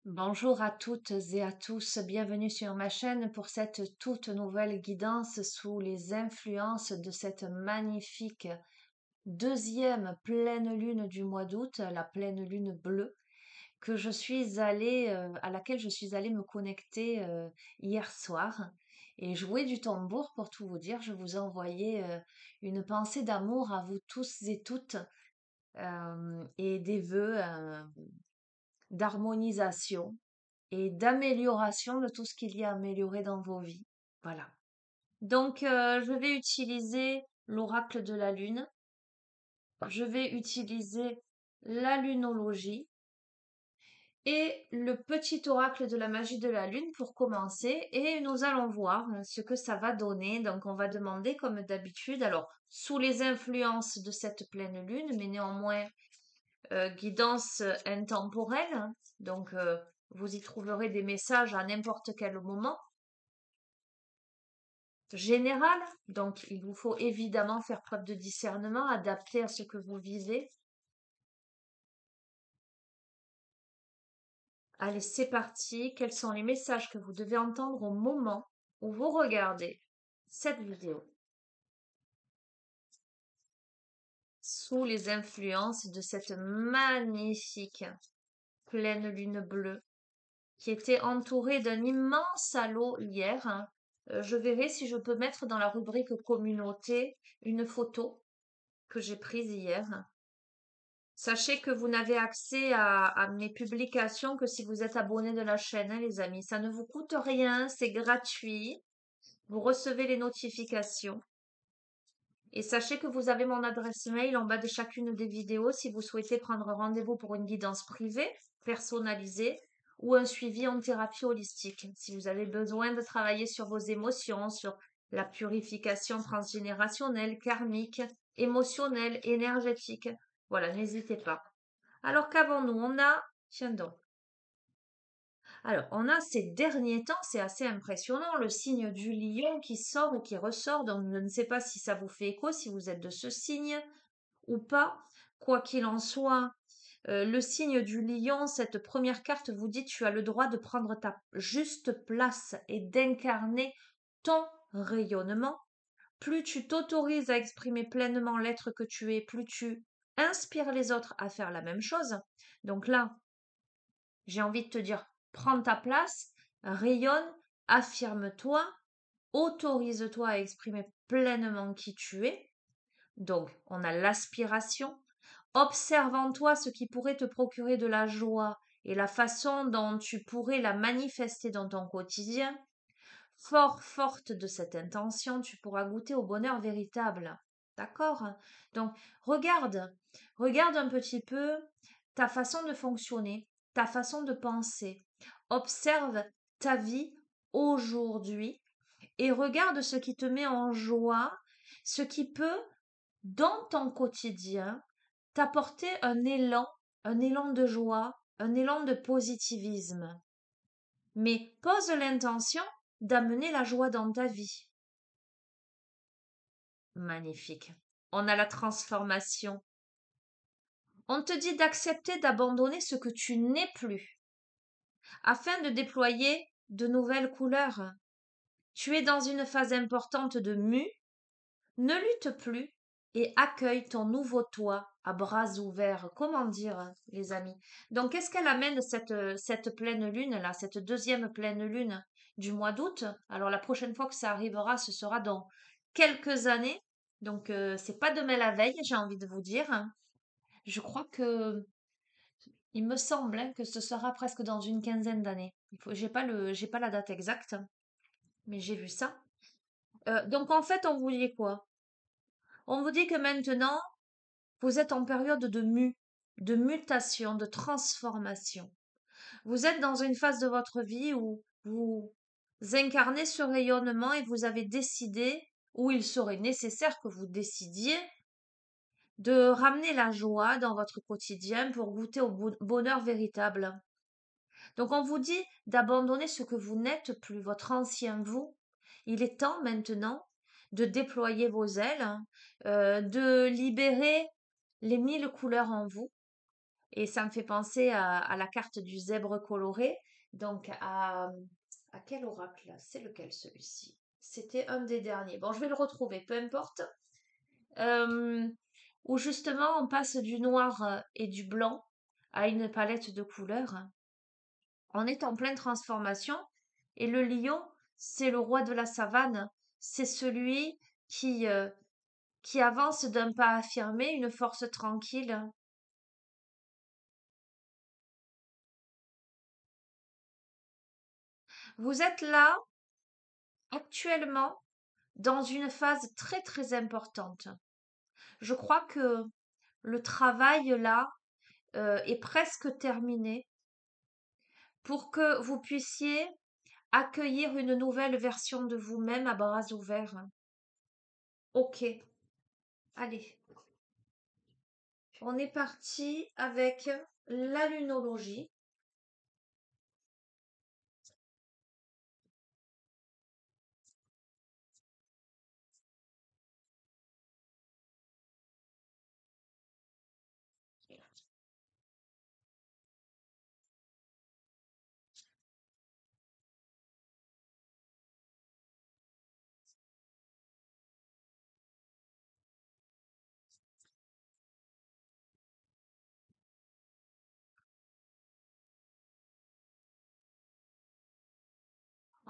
Bonjour à toutes et à tous, bienvenue sur ma chaîne pour cette toute nouvelle guidance sous les influences de cette magnifique deuxième pleine lune du mois d'août, la pleine lune bleue, à laquelle je suis allée me connecter hier soir et jouer du tambour pour tout vous dire. Je vous ai envoyé une pensée d'amour à vous tous et toutes et des vœux d'harmonisation et d'amélioration de tout ce qu'il y a à améliorer dans vos vies. Voilà. Donc, je vais utiliser l'oracle de la lune. Je vais utiliser la lunologie et le petit oracle de la magie de la lune pour commencer. Et nous allons voir ce que ça va donner. Donc, on va demander comme d'habitude, alors, sous les influences de cette pleine lune, mais néanmoins guidance intemporelle. Donc, vous y trouverez des messages à n'importe quel moment. Général, donc il vous faut évidemment faire preuve de discernement, adapté à ce que vous visez. Allez, c'est parti. Quels sont les messages que vous devez entendre au moment où vous regardez cette vidéo sous les influences de cette magnifique pleine lune bleue qui était entourée d'un immense halo hier, hein. Je verrai si je peux mettre dans la rubrique communauté une photo que j'ai prise hier. Sachez que vous n'avez accès à mes publications que si vous êtes abonné de la chaîne, hein, les amis. Ça ne vous coûte rien, c'est gratuit. Vous recevez les notifications. Et sachez que vous avez mon adresse mail en bas de chacune des vidéos si vous souhaitez prendre rendez-vous pour une guidance privée, personnalisée ou un suivi en thérapie holistique. Si vous avez besoin de travailler sur vos émotions, sur la purification transgénérationnelle, karmique, émotionnelle, énergétique, voilà, n'hésitez pas. Alors qu'avons-nous? On a, tiens donc, alors on a ces derniers temps, c'est assez impressionnant, le signe du lion qui sort ou qui ressort, donc je ne sais pas si ça vous fait écho, si vous êtes de ce signe ou pas. Quoi qu'il en soit, le signe du lion, cette première carte vous dit tu as le droit de prendre ta juste place et d'incarner ton rayonnement. Plus tu t'autorises à exprimer pleinement l'être que tu es, plus tu inspires les autres à faire la même chose. Donc là, j'ai envie de te dire, prends ta place, rayonne, affirme-toi, autorise-toi à exprimer pleinement qui tu es. Donc, on a l'aspiration. Observe en toi ce qui pourrait te procurer de la joie et la façon dont tu pourrais la manifester dans ton quotidien. Forte de cette intention, tu pourras goûter au bonheur véritable. D'accord? Donc, regarde un petit peu ta façon de fonctionner, ta façon de penser. Observe ta vie aujourd'hui et regarde ce qui te met en joie, ce qui peut, dans ton quotidien, t'apporter un élan de joie, un élan de positivisme. Mais pose l'intention d'amener la joie dans ta vie. Magnifique. On a la transformation. On te dit d'accepter d'abandonner ce que tu n'es plus afin de déployer de nouvelles couleurs. Tu es dans une phase importante de mue. Ne lutte plus et accueille ton nouveau toi à bras ouverts. Comment dire, les amis? Donc, qu'est-ce qu'elle amène cette pleine lune là, cette deuxième pleine lune du mois d'août? Alors, la prochaine fois que ça arrivera, ce sera dans quelques années. Donc, c'est pas demain la veille, j'ai envie de vous dire. Je crois que il me semble hein, que ce sera presque dans une quinzaine d'années. J'ai pas la date exacte, mais j'ai vu ça. Donc, en fait, on vous dit quoi? On vous dit que maintenant, vous êtes en période de mutation, de transformation. Vous êtes dans une phase de votre vie où vous incarnez ce rayonnement et vous avez décidé, ou il serait nécessaire que vous décidiez, de ramener la joie dans votre quotidien pour goûter au bonheur véritable. Donc on vous dit d'abandonner ce que vous n'êtes plus, votre ancien vous. Il est temps maintenant de déployer vos ailes, de libérer les 1000 couleurs en vous, Et ça me fait penser à la carte du zèbre coloré. Donc, à quel oracle là? C'est lequel celui-ci? C'était un des derniers. Bon, je vais le retrouver, peu importe. Euh, où justement on passe du noir et du blanc à une palette de couleurs. On est en pleine transformation. Et le lion, c'est le roi de la savane. C'est celui qui, euh, qui avance d'un pas affirmé, une force tranquille. Vous êtes là actuellement dans une phase très très importante. Je crois que le travail là est presque terminé pour que vous puissiez accueillir une nouvelle version de vous-même à bras ouverts. Ok, allez, on est parti avec la lunologie.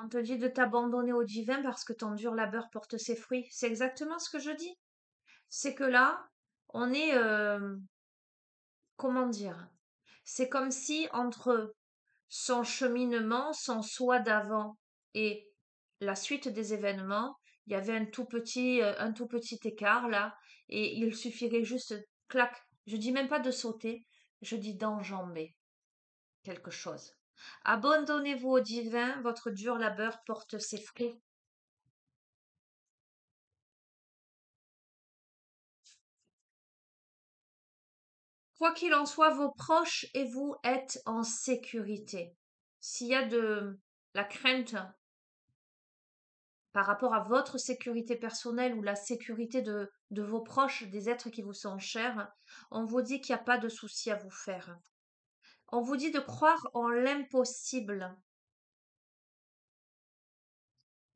On te dit de t'abandonner au divin parce que ton dur labeur porte ses fruits. C'est exactement ce que je dis. C'est que là, on est, comment dire, c'est comme si entre son cheminement, son soi d'avant et la suite des événements, il y avait un tout petit écart là, et il suffirait juste, clac, je dis même pas de sauter, je dis d'enjamber quelque chose. Abandonnez-vous au divin, votre dur labeur porte ses fruits. Quoi qu'il en soit, vos proches et vous êtes en sécurité. S'il y a de la crainte par rapport à votre sécurité personnelle ou la sécurité de vos proches, des êtres qui vous sont chers, on vous dit qu'il n'y a pas de souci à vous faire. On vous dit de croire en l'impossible,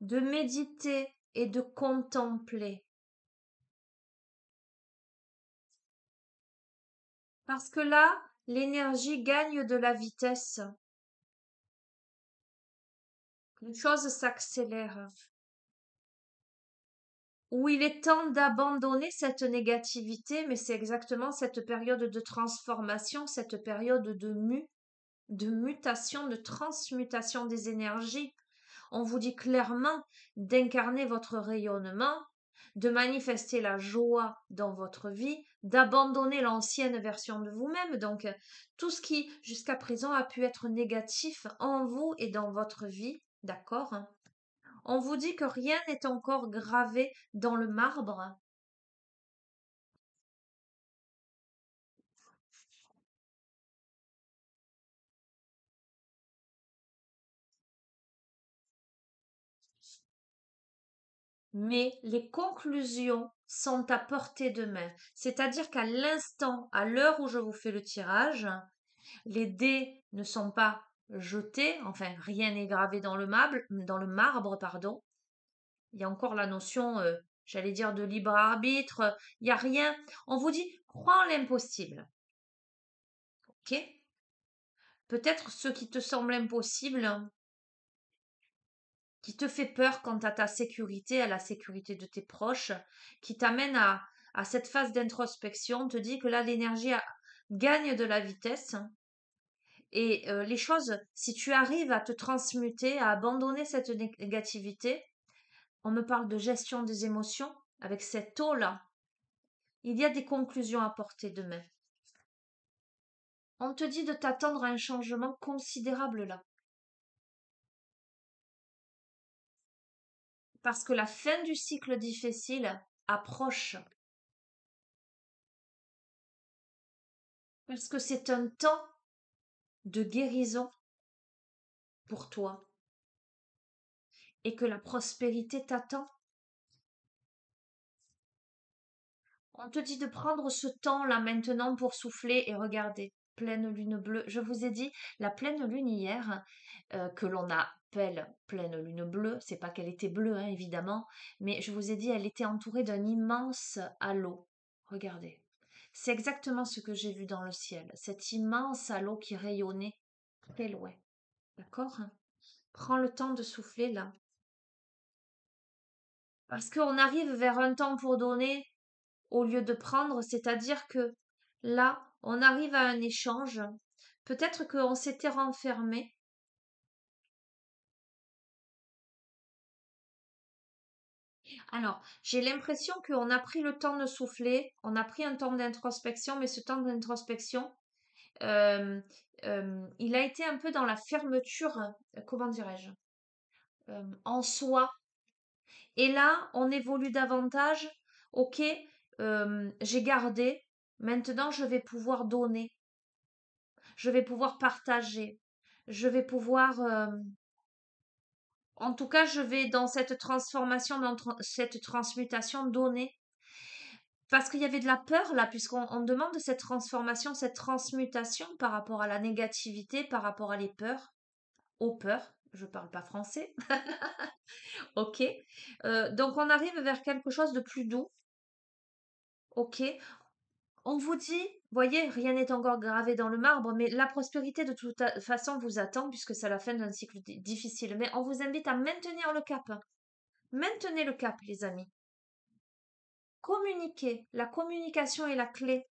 de méditer et de contempler. Parce que là, l'énergie gagne de la vitesse. Les choses s'accélèrent. Où il est temps d'abandonner cette négativité, mais c'est exactement cette période de transformation, cette période de mutation, de transmutation des énergies. On vous dit clairement d'incarner votre rayonnement, de manifester la joie dans votre vie, d'abandonner l'ancienne version de vous-même. Donc, tout ce qui jusqu'à présent a pu être négatif en vous et dans votre vie, d'accord? On vous dit que rien n'est encore gravé dans le marbre. Mais les conclusions sont à portée de main. C'est-à-dire qu'à l'instant, à l'heure où je vous fais le tirage, les dés ne sont pas jetés, enfin rien n'est gravé dans le marbre, pardon. Il y a encore la notion, j'allais dire, de libre arbitre. Il n'y a rien. On vous dit, crois en l'impossible. Ok? Peut-être ce qui te semble impossible, qui te fait peur quant à ta sécurité, à la sécurité de tes proches, qui t'amène à cette phase d'introspection, te dit que là, gagne de la vitesse. Et les choses, si tu arrives à te transmuter, à abandonner cette négativité, on me parle de gestion des émotions, avec cette eau-là, il y a des conclusions à porter demain. On te dit de t'attendre à un changement considérable là. Parce que la fin du cycle difficile approche. Parce que c'est un temps de guérison pour toi et que la prospérité t'attend. On te dit de prendre ce temps là maintenant pour souffler et regarder. pleine lune bleue. Je vous ai dit, la pleine lune hier, que l'on appelle pleine lune bleue, c'est pas qu'elle était bleue, hein, évidemment, mais je vous ai dit, elle était entourée d'un immense halo. Regardez. C'est exactement ce que j'ai vu dans le ciel, cet immense halo qui rayonnait très loin. D'accord? Prends le temps de souffler là. Parce qu'on arrive vers un temps pour donner au lieu de prendre, c'est-à-dire que là, on arrive à un échange. Peut-être qu'on s'était renfermé. Alors, j'ai l'impression qu'on a pris le temps de souffler, on a pris un temps d'introspection, mais ce temps d'introspection, euh, il a été un peu dans la fermeture, comment dirais-je, en soi. Et là, on évolue davantage. Ok, j'ai gardé. Maintenant, je vais pouvoir donner. Je vais pouvoir partager. Je vais pouvoir, en tout cas, je vais dans cette transformation, dans cette transmutation donner. Parce qu'il y avait de la peur là, puisqu'on demande cette transformation, cette transmutation par rapport à la négativité, par rapport à les peurs, aux peurs. Je parle pas français. Ok. Donc on arrive vers quelque chose de plus doux. Ok. On vous dit, voyez, rien n'est encore gravé dans le marbre, mais la prospérité de toute façon vous attend puisque c'est la fin d'un cycle difficile. Mais on vous invite à maintenir le cap. Maintenez le cap, les amis. Communiquez. La communication est la clé.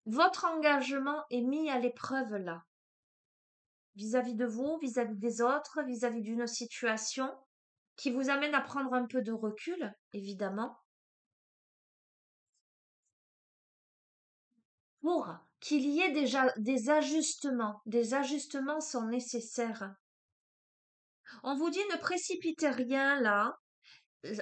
Votre engagement est mis à l'épreuve là, vis-à-vis de vous, vis-à-vis des autres, vis-à-vis d'une situation qui vous amène à prendre un peu de recul, évidemment, pour qu'il y ait déjà des ajustements. Des ajustements sont nécessaires. On vous dit ne précipitez rien là.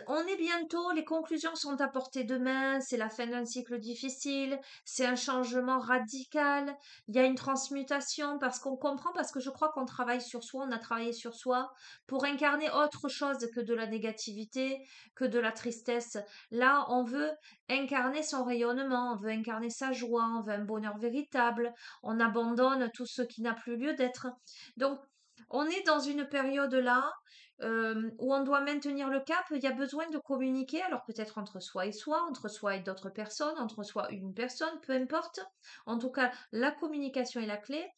On est bientôt, les conclusions sont à portée de main, c'est la fin d'un cycle difficile, c'est un changement radical, il y a une transmutation parce qu'on comprend, parce que je crois qu'on travaille sur soi, on a travaillé sur soi pour incarner autre chose que de la négativité, que de la tristesse. Là, on veut incarner son rayonnement, on veut incarner sa joie, on veut un bonheur véritable, on abandonne tout ce qui n'a plus lieu d'être. Donc, on est dans une période là où on doit maintenir le cap, il y a besoin de communiquer, alors peut-être entre soi et d'autres personnes, entre soi et une personne, peu importe. En tout cas, la communication est la clé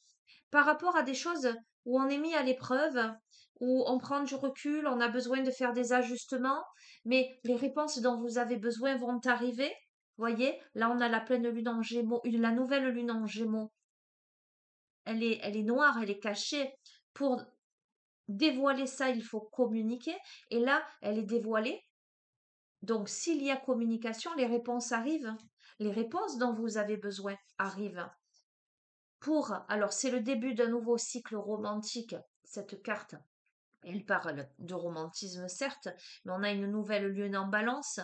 par rapport à des choses où on est mis à l'épreuve, où on prend du recul, on a besoin de faire des ajustements, mais les réponses dont vous avez besoin vont arriver. Voyez, là on a la pleine lune en Gémeaux, la nouvelle lune en Gémeaux. Elle est noire, elle est cachée. Pour dévoiler ça, il faut communiquer. Et là, elle est dévoilée. Donc, s'il y a communication, les réponses arrivent. Les réponses dont vous avez besoin arrivent. Alors, c'est le début d'un nouveau cycle romantique, cette carte. Elle parle de romantisme, certes, mais on a une nouvelle lune en balance.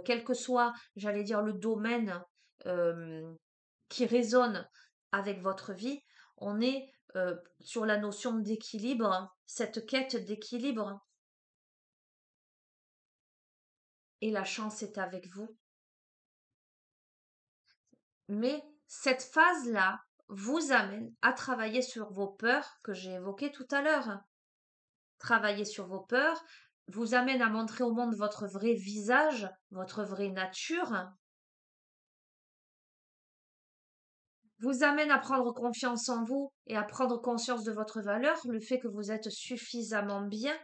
Quel que soit, j'allais dire, le domaine euh, qui résonne avec votre vie, on est sur la notion d'équilibre, cette quête d'équilibre. Et la chance est avec vous. Mais cette phase-là vous amène à travailler sur vos peurs que j'ai évoquées tout à l'heure. Travailler sur vos peurs vous amène à montrer au monde votre vrai visage, votre vraie nature, vous amène à prendre confiance en vous et à prendre conscience de votre valeur, le fait que vous êtes suffisamment bien,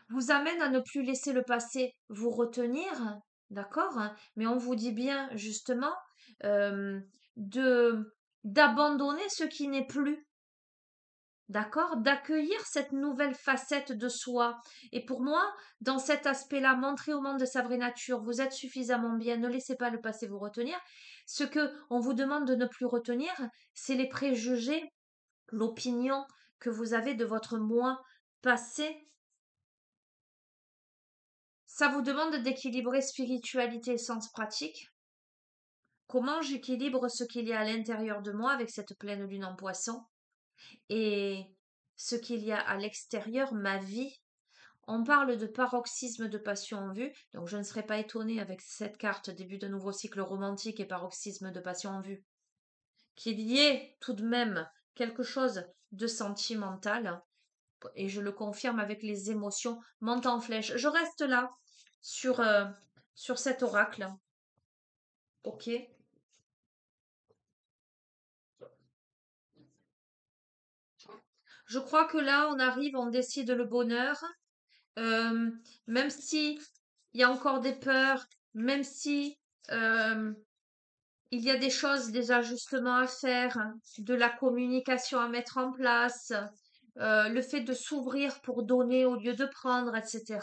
vous amène à ne plus laisser le passé vous retenir, d'accord? Mais on vous dit bien justement euh, de d'abandonner ce qui n'est plus, d'accord? D'accueillir cette nouvelle facette de soi. Et pour moi, dans cet aspect-là, montrer au monde de sa vraie nature, vous êtes suffisamment bien, ne laissez pas le passé vous retenir. Ce que on vous demande de ne plus retenir, c'est les préjugés, l'opinion que vous avez de votre moi passé. Ça vous demande d'équilibrer spiritualité et sens pratique. Comment j'équilibre ce qu'il y a à l'intérieur de moi avec cette pleine lune en poisson et ce qu'il y a à l'extérieur, ma vie, On parle de paroxysme de passion en vue, donc je ne serais pas étonnée avec cette carte début de nouveau cycle romantique et paroxysme de passion en vue, qu'il y ait tout de même quelque chose de sentimental, et je le confirme avec les émotions, monte en flèche. Je reste là sur, sur cet oracle, ok? Je crois que là, on arrive, on décide le bonheur, euh, même si il y a encore des peurs, même si euh, il y a des choses, des ajustements à faire, de la communication à mettre en place, le fait de s'ouvrir pour donner au lieu de prendre, etc.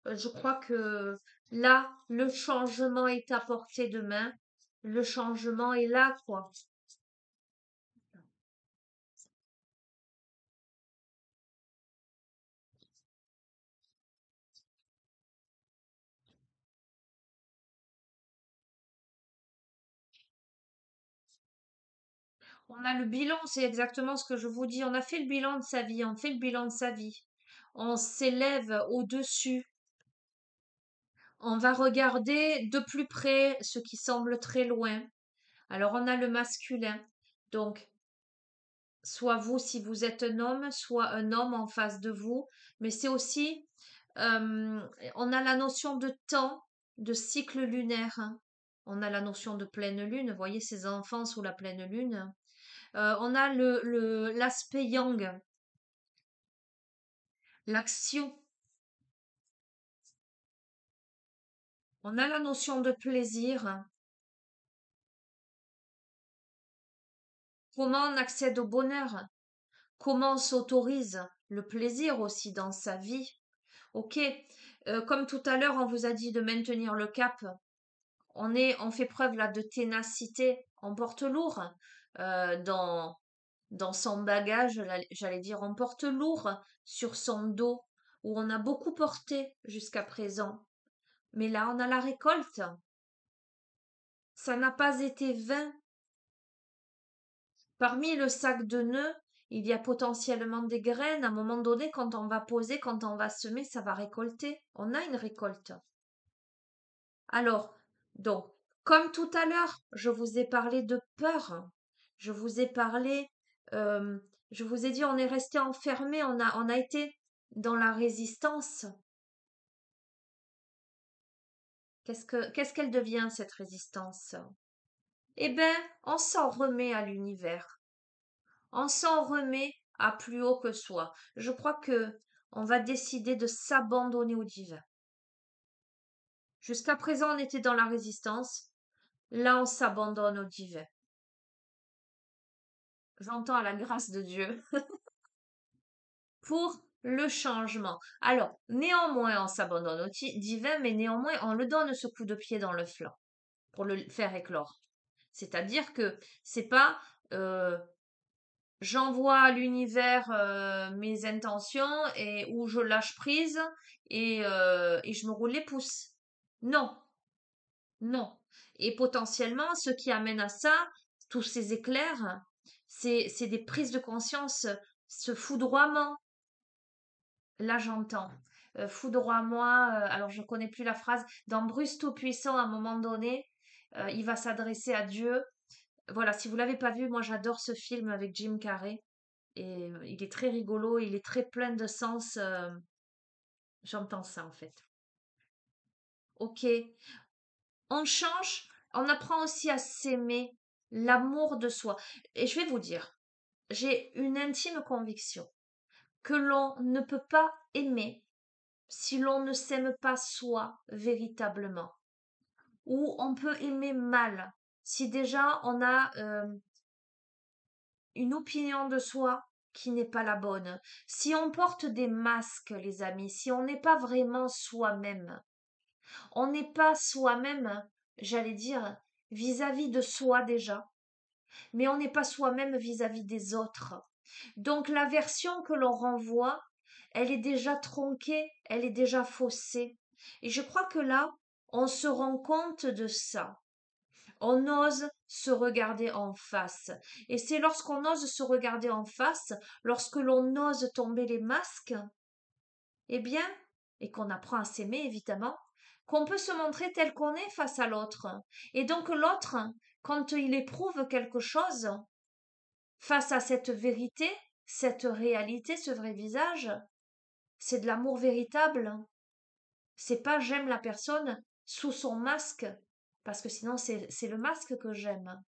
Je crois que là, le changement est à portée de main. Le changement est là, quoi. On a le bilan, c'est exactement ce que je vous dis. On a fait le bilan de sa vie, on fait le bilan de sa vie. On s'élève au-dessus. On va regarder de plus près ce qui semble très loin. Alors, on a le masculin. Donc, soit vous si vous êtes un homme, soit un homme en face de vous. Mais c'est aussi, euh, on a la notion de temps, de cycle lunaire, hein. On a la notion de pleine lune. Vous voyez ces enfants sous la pleine lune. On a l'aspect yang, l'action. On a la notion de plaisir. Comment on accède au bonheur? Comment on s'autorise le plaisir aussi dans sa vie? Ok, comme tout à l'heure, on vous a dit de maintenir le cap. On fait preuve là de ténacité. On porte lourd dans son bagage. J'allais dire, on porte lourd sur son dos où on a beaucoup porté jusqu'à présent. Mais là, on a la récolte. Ça n'a pas été vain. Parmi le sac de nœuds, il y a potentiellement des graines. À un moment donné, quand on va poser, quand on va semer, ça va récolter. On a une récolte. Alors, donc, comme tout à l'heure, je vous ai parlé de peur. Je vous ai parlé, euh, je vous ai dit, on est resté enfermé, on a été dans la résistance. Qu'est-ce qu'elle devient, cette résistance? Eh bien, on s'en remet à l'univers. On s'en remet à plus haut que soi. Je crois que on va décider de s'abandonner au divin. Jusqu'à présent, on était dans la résistance. Là, on s'abandonne au divin. J'entends à la grâce de Dieu pour le changement. Alors, néanmoins, on s'abandonne au divin, mais néanmoins, on le donne ce coup de pied dans le flanc pour le faire éclore. C'est-à-dire que c'est pas euh, j'envoie à l'univers mes intentions et où je lâche prise et je me roule les pouces. Non, non. Et potentiellement, ce qui amène à ça, tous ces éclairs, c'est des prises de conscience, ce foudroiement. Là, j'entends. Foudroie-moi. Alors, je ne connais plus la phrase. Dans Bruce Tout-Puissant, à un moment donné, il va s'adresser à Dieu. Voilà, si vous l'avez pas vu, moi j'adore ce film avec Jim Carrey. Et il est très rigolo, il est très plein de sens. J'entends ça en fait. Ok, on change, on apprend aussi à s'aimer, l'amour de soi. Et je vais vous dire, j'ai une intime conviction que l'on ne peut pas aimer si l'on ne s'aime pas soi véritablement. Ou on peut aimer mal si déjà on a une opinion de soi qui n'est pas la bonne. Si on porte des masques, les amis, si on n'est pas vraiment soi-même, on n'est pas soi-même, j'allais dire, vis-à-vis de soi déjà, mais on n'est pas soi-même vis-à-vis des autres. Donc la version que l'on renvoie, elle est déjà tronquée, elle est déjà faussée. Et je crois que là, on se rend compte de ça. On ose se regarder en face. Et c'est lorsqu'on ose se regarder en face, lorsque l'on ose tomber les masques, eh bien, et qu'on apprend à s'aimer évidemment, qu'on peut se montrer tel qu'on est face à l'autre. Et donc l'autre, quand il éprouve quelque chose face à cette vérité, cette réalité, ce vrai visage, c'est de l'amour véritable. C'est pas j'aime la personne sous son masque, parce que sinon c'est le masque que j'aime.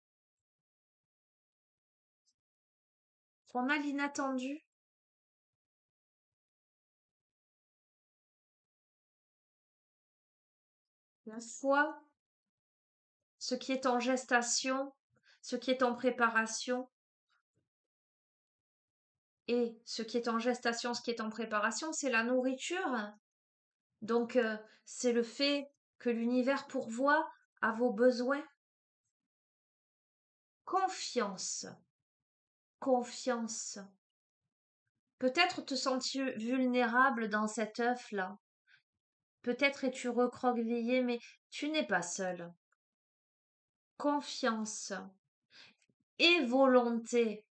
On a l'inattendu. La foi, ce qui est en gestation, ce qui est en préparation, et ce qui est en gestation, ce qui est en préparation, c'est la nourriture. Donc, c'est le fait que l'univers pourvoit à vos besoins. Confiance, confiance. Peut-être te sens-tu vulnérable dans cet œuf-là. Peut-être es-tu recroquevillé, mais tu n'es pas seul. Confiance et volonté.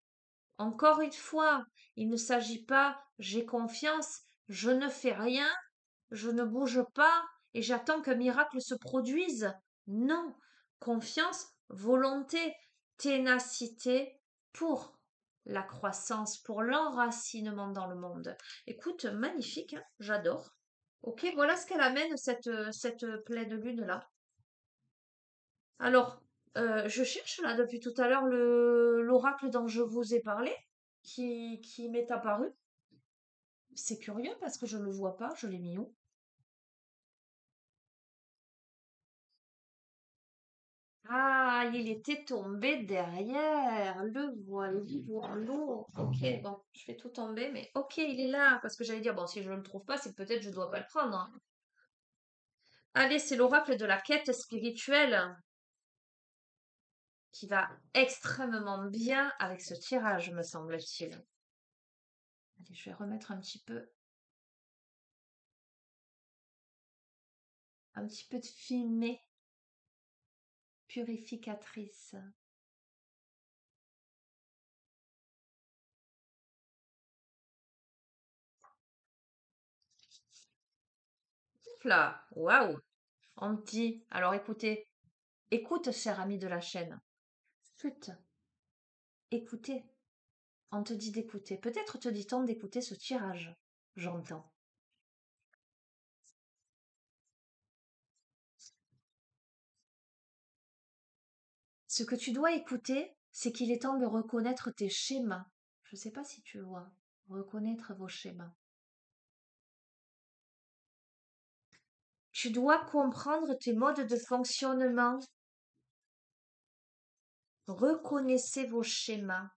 Encore une fois, il ne s'agit pas j'ai confiance, je ne fais rien, je ne bouge pas et j'attends qu'un miracle se produise. Non, confiance, volonté, ténacité pour la croissance, pour l'enracinement dans le monde. Écoute, magnifique, hein, j'adore. Ok, voilà ce qu'elle amène, cette pleine lune-là. Alors, je cherche là depuis tout à l'heure l'oracle dont je vous ai parlé, qui m'est apparu. C'est curieux parce que je ne le vois pas, je l'ai mis où? Ah, il était tombé derrière. Le voilà, voilà. Ok, bon, je fais tout tomber, mais ok, il est là. Parce que j'allais dire, bon, si je ne le trouve pas, c'est que peut-être je ne dois pas le prendre, hein. Allez, c'est l'oracle de la quête spirituelle qui va extrêmement bien avec ce tirage, me semble-t-il. Allez, je vais remettre un petit peu de fumée purificatrice. Ouf là, waouh! On me dit, alors écoutez, écoute, cher ami de la chaîne. Chut, écoutez. On te dit d'écouter. Peut-être te dit-on d'écouter ce tirage. J'entends. Ce que tu dois écouter, c'est qu'il est temps de reconnaître tes schémas. Je ne sais pas si tu vois. Reconnaître vos schémas. Tu dois comprendre tes modes de fonctionnement. Reconnaissez vos schémas.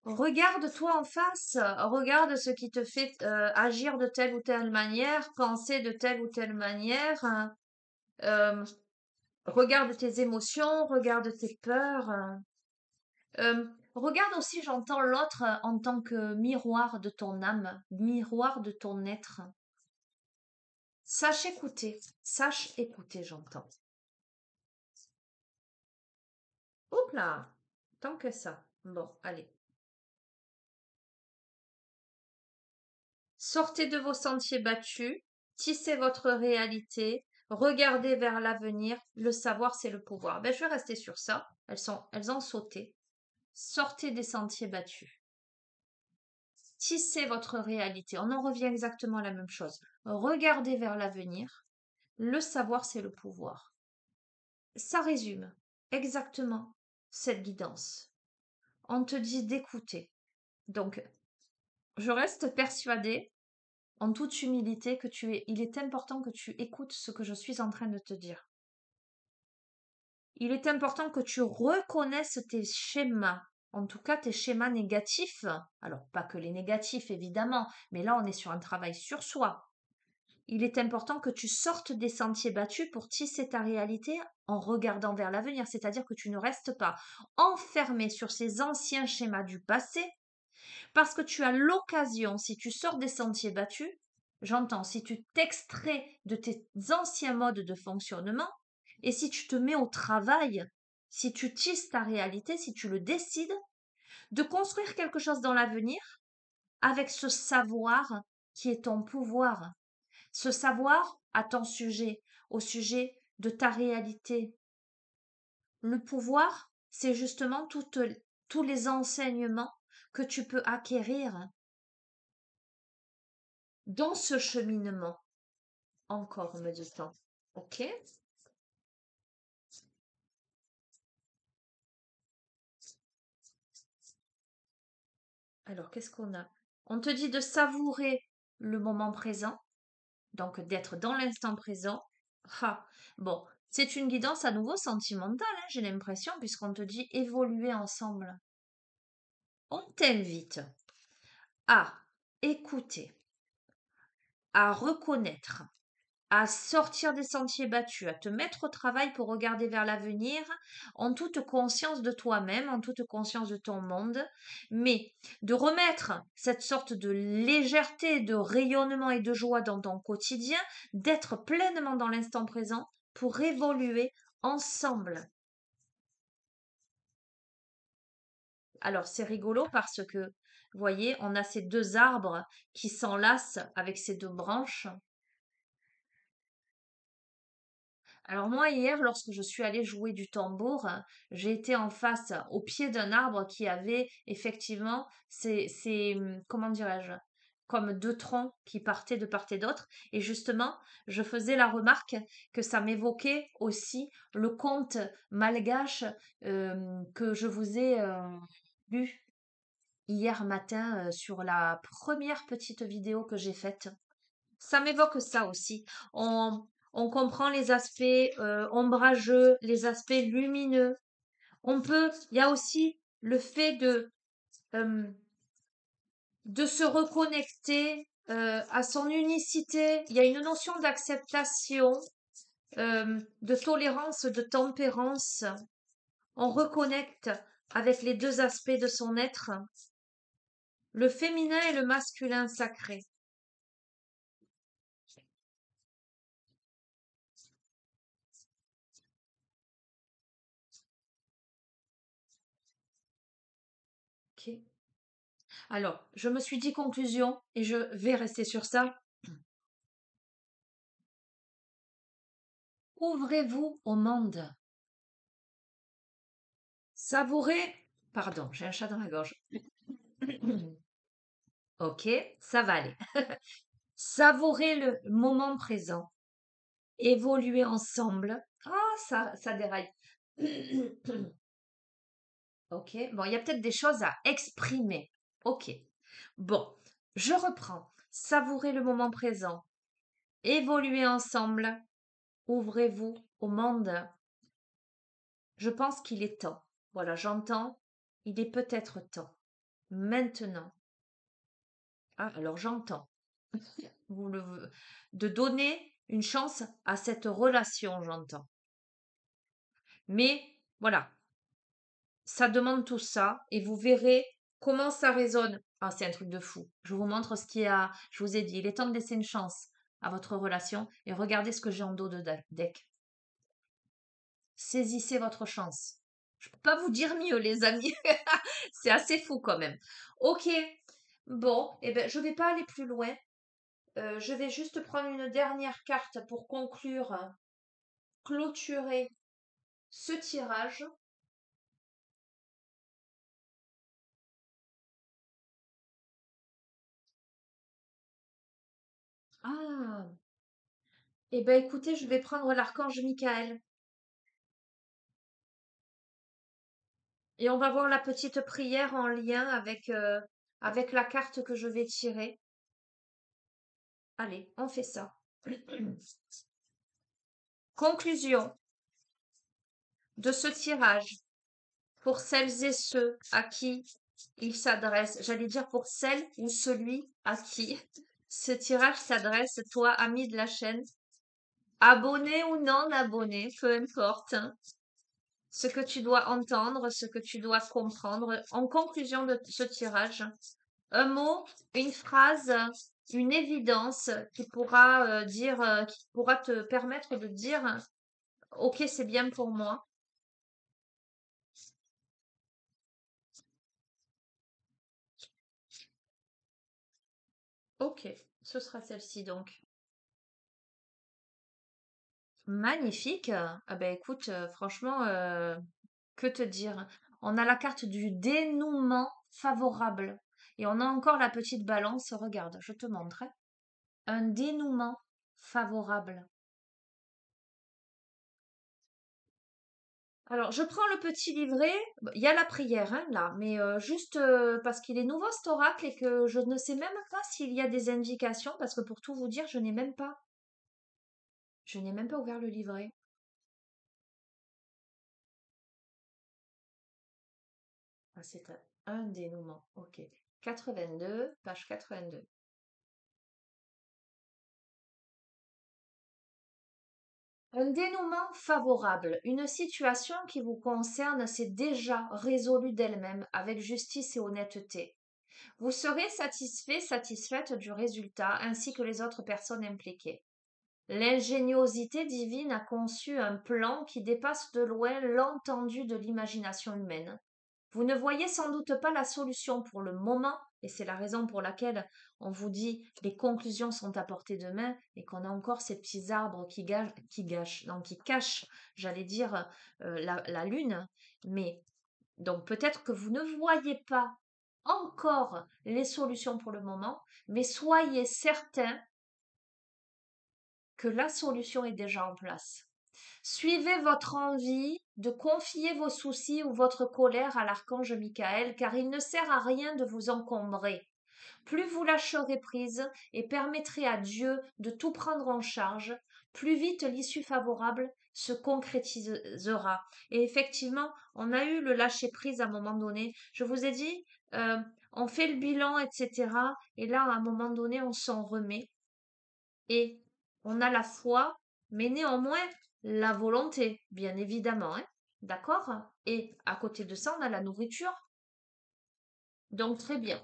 Regarde-toi en face, regarde ce qui te fait agir de telle ou telle manière, penser de telle ou telle manière, hein. Euh, regarde tes émotions, regarde tes peurs. Regarde aussi, j'entends l'autre en tant que miroir de ton âme, miroir de ton être. Sache écouter, j'entends. Hop là, tant que ça. Bon, allez. Sortez de vos sentiers battus, tissez votre réalité, regardez vers l'avenir. Le savoir, c'est le pouvoir. Ben, je vais rester sur ça. Elles ont sauté. Sortez des sentiers battus. Tissez votre réalité. On en revient exactement à la même chose. Regardez vers l'avenir. Le savoir, c'est le pouvoir. Ça résume exactement cette guidance. On te dit d'écouter. Donc, je reste persuadée, en toute humilité, il est important que tu écoutes ce que je suis en train de te dire. Il est important que tu reconnaisses tes schémas, en tout cas tes schémas négatifs. Alors, pas que les négatifs, évidemment, mais là, on est sur un travail sur soi. Il est important que tu sortes des sentiers battus pour tisser ta réalité en regardant vers l'avenir, c'est-à-dire que tu ne restes pas enfermé sur ces anciens schémas du passé, parce que tu as l'occasion, si tu sors des sentiers battus, j'entends, si tu t'extrais de tes anciens modes de fonctionnement, et si tu te mets au travail, si tu tisses ta réalité, si tu le décides, de construire quelque chose dans l'avenir avec ce savoir qui est ton pouvoir. Ce savoir à ton sujet, au sujet de ta réalité. Le pouvoir, c'est justement tous les enseignements que tu peux acquérir dans ce cheminement. Encore, me dit-on. Ok? Alors, qu'est-ce qu'on a? On te dit de savourer le moment présent, donc d'être dans l'instant présent. Ah, bon, c'est une guidance à nouveau sentimentale, hein, j'ai l'impression, puisqu'on te dit évoluer ensemble. On t'invite à écouter, à reconnaître, à sortir des sentiers battus, à te mettre au travail pour regarder vers l'avenir en toute conscience de toi-même, en toute conscience de ton monde, mais de remettre cette sorte de légèreté, de rayonnement et de joie dans ton quotidien, d'être pleinement dans l'instant présent pour évoluer ensemble. Alors c'est rigolo parce que, vous voyez, on a ces deux arbres qui s'enlacent avec ces deux branches. Alors moi, hier, lorsque je suis allée jouer du tambour, j'ai été en face, au pied d'un arbre qui avait effectivement comment dirais-je, comme deux troncs qui partaient de part et d'autre. Et justement, je faisais la remarque que ça m'évoquait aussi le conte malgache que je vous ai lu hier matin sur la première petite vidéo que j'ai faite. Ça m'évoque ça aussi. On comprend les aspects ombrageux, les aspects lumineux. Il y a aussi le fait de se reconnecter à son unicité. Il y a une notion d'acceptation, de tolérance, de tempérance. On reconnecte avec les deux aspects de son être, le féminin et le masculin sacré. Ok. Alors, je me suis dit conclusion et je vais rester sur ça. Ouvrez-vous au monde. Savourez. Pardon, j'ai un chat dans la gorge. Ok, ça va aller. Savourez le moment présent. Évoluer ensemble. Ah, ça déraille. Ok, bon, il y a peut-être des choses à exprimer. Ok, bon, je reprends. Savourez le moment présent. Évoluer ensemble. Ouvrez-vous au monde. Je pense qu'il est temps. Voilà, j'entends. Il est peut-être temps. Maintenant. Ah, alors j'entends. Vous le, de donner une chance à cette relation, j'entends. Mais voilà, ça demande tout ça et vous verrez comment ça résonne. Ah, c'est un truc de fou. Je vous montre ce qu'il y a. Je vous ai dit, il est temps de laisser une chance à votre relation et regardez ce que j'ai en dos de deck. Saisissez votre chance. Je peux pas vous dire mieux, les amis. C'est assez fou quand même. Ok. Bon, eh ben, je vais pas aller plus loin. Je vais juste prendre une dernière carte pour conclure, clôturer ce tirage. Ah, eh ben écoutez, je vais prendre l'archange Michael et on va voir la petite prière en lien avec la carte que je vais tirer. Allez, on fait ça. Conclusion de ce tirage pour celles et ceux à qui il s'adresse. J'allais dire pour celle ou celui à qui ce tirage s'adresse, toi, ami de la chaîne, abonné ou non abonné, peu importe, hein. Ce que tu dois entendre, ce que tu dois comprendre. En conclusion de ce tirage, un mot, une phrase, une évidence qui pourra qui pourra te permettre de dire, ok, c'est bien pour moi. Ok, Ce sera celle-ci donc. Magnifique. Ah ben écoute, franchement, que te dire? On a la carte du dénouement favorable. Et on a encore la petite balance. Regarde, je te montre, hein. Un dénouement favorable. Alors, je prends le petit livret. Il y a la prière, hein, là, mais juste parce qu'il est nouveau cet oracle et que je ne sais même pas s'il y a des indications, parce que pour tout vous dire, je n'ai même pas ouvert le livret. Ah, c'est un dénouement. Ok. 82, page 82. Un dénouement favorable. Une situation qui vous concerne s'est déjà résolue d'elle-même avec justice et honnêteté. Vous serez satisfait, satisfaite du résultat ainsi que les autres personnes impliquées. L'ingéniosité divine a conçu un plan qui dépasse de loin l'entendu de l'imagination humaine. Vous ne voyez sans doute pas la solution pour le moment, et c'est la raison pour laquelle on vous dit les conclusions sont à portée de main et qu'on a encore ces petits arbres qui cachent, j'allais dire, la lune. Mais donc peut-être que vous ne voyez pas encore les solutions pour le moment, mais soyez certain que la solution est déjà en place. Suivez votre envie de confier vos soucis ou votre colère à l'archange Michael, car il ne sert à rien de vous encombrer. Plus vous lâcherez prise et permettrez à Dieu de tout prendre en charge, plus vite l'issue favorable se concrétisera. Et effectivement, on a eu le lâcher prise à un moment donné. Je vous ai dit, euh, on fait le bilan, etc. Et là, à un moment donné, on s'en remet et on a la foi, mais néanmoins la volonté, bien évidemment, hein. D'accord? Et à côté de ça, on a la nourriture. Donc très bien.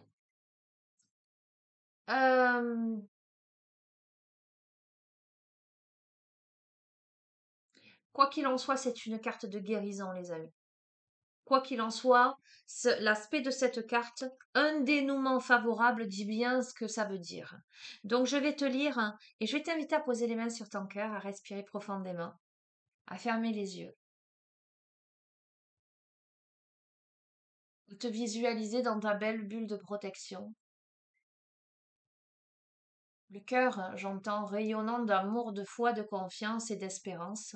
Euh, Quoi qu'il en soit, c'est une carte de guérison, les amis. Quoi qu'il en soit, l'aspect de cette carte, un dénouement favorable dit bien ce que ça veut dire. Donc je vais te lire et je vais t'inviter à poser les mains sur ton cœur, à respirer profondément, à fermer les yeux, à te visualiser dans ta belle bulle de protection. Le cœur, j'entends, rayonnant d'amour, de foi, de confiance et d'espérance.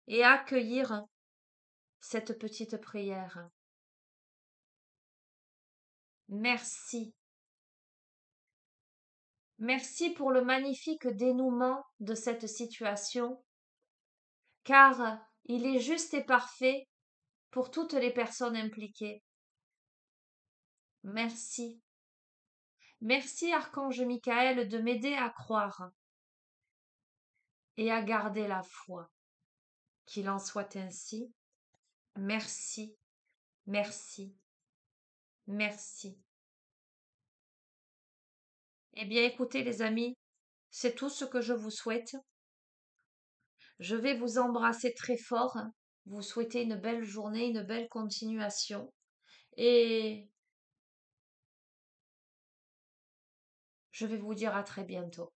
Et accueillir cette petite prière. Merci. Merci pour le magnifique dénouement de cette situation, car il est juste et parfait pour toutes les personnes impliquées. Merci. Merci, Archange Michael, de m'aider à croire et à garder la foi. Qu'il en soit ainsi. Merci, merci, merci. Eh bien, écoutez, les amis, c'est tout ce que je vous souhaite. Je vais vous embrasser très fort, vous souhaiter une belle journée, une belle continuation. Et je vais vous dire à très bientôt.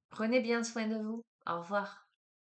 Prenez bien soin de vous. Au revoir.